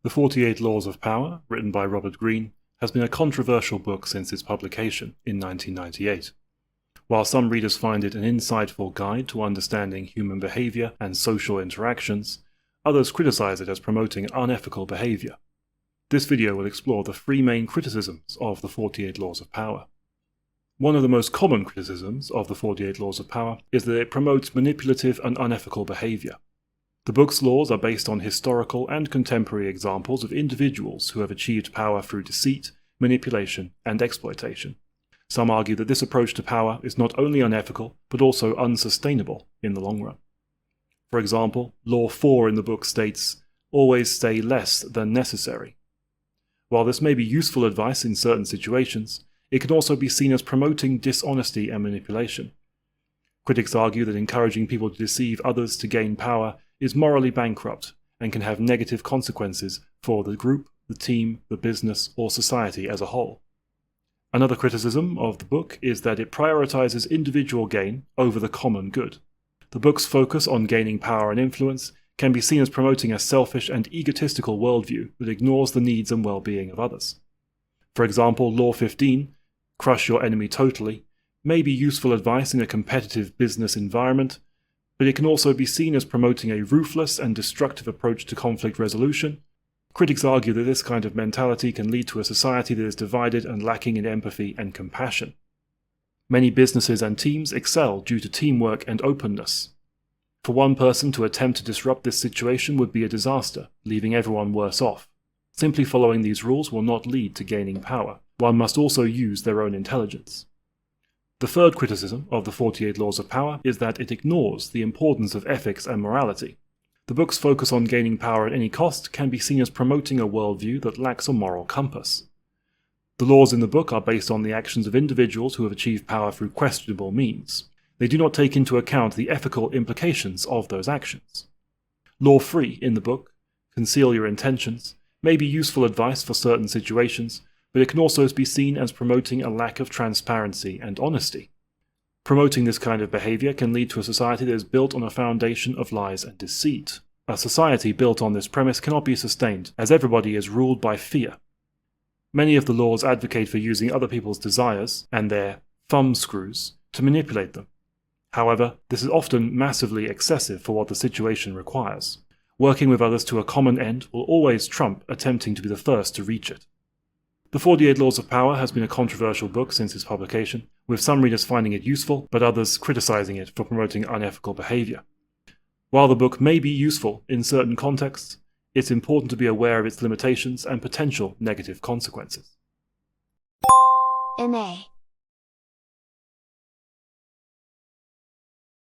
The 48 Laws of Power, written by Robert Greene, has been a controversial book since its publication in 1998. While some readers find it an insightful guide to understanding human behavior and social interactions, others criticize it as promoting unethical behavior. This video will explore the three main criticisms of the 48 Laws of Power. One of the most common criticisms of the 48 Laws of Power is that it promotes manipulative and unethical behavior. The book's laws are based on historical and contemporary examples of individuals who have achieved power through deceit, manipulation, and exploitation. Some argue that this approach to power is not only unethical, but also unsustainable in the long run. For example, Law 4 in the book states, "Always say less than necessary." While this may be useful advice in certain situations, it can also be seen as promoting dishonesty and manipulation. Critics argue that encouraging people to deceive others to gain power is morally bankrupt and can have negative consequences for the group, the team, the business, or society as a whole. Another criticism of the book is that it prioritizes individual gain over the common good. The book's focus on gaining power and influence can be seen as promoting a selfish and egotistical worldview that ignores the needs and well-being of others. For example, Law 15, "Crush your enemy totally," may be useful advice in a competitive business environment, but it can also be seen as promoting a ruthless and destructive approach to conflict resolution. Critics argue that this kind of mentality can lead to a society that is divided and lacking in empathy and compassion. Many businesses and teams excel due to teamwork and openness. For one person to attempt to disrupt this situation would be a disaster, leaving everyone worse off. Simply following these rules will not lead to gaining power. One must also use their own intelligence. The third criticism of the 48 Laws of Power is that it ignores the importance of ethics and morality. The book's focus on gaining power at any cost can be seen as promoting a worldview that lacks a moral compass. The laws in the book are based on the actions of individuals who have achieved power through questionable means. They do not take into account the ethical implications of those actions. Law 3 in the book, "Conceal your intentions," may be useful advice for certain situations, but it can also be seen as promoting a lack of transparency and honesty. Promoting this kind of behavior can lead to a society that is built on a foundation of lies and deceit. A society built on this premise cannot be sustained, as everybody is ruled by fear. Many of the laws advocate for using other people's desires and their thumbscrews to manipulate them. However, this is often massively excessive for what the situation requires. Working with others to a common end will always trump attempting to be the first to reach it. The 48 Laws of Power has been a controversial book since its publication, with some readers finding it useful, but others criticizing it for promoting unethical behavior. While the book may be useful in certain contexts, it's important to be aware of its limitations and potential negative consequences. MA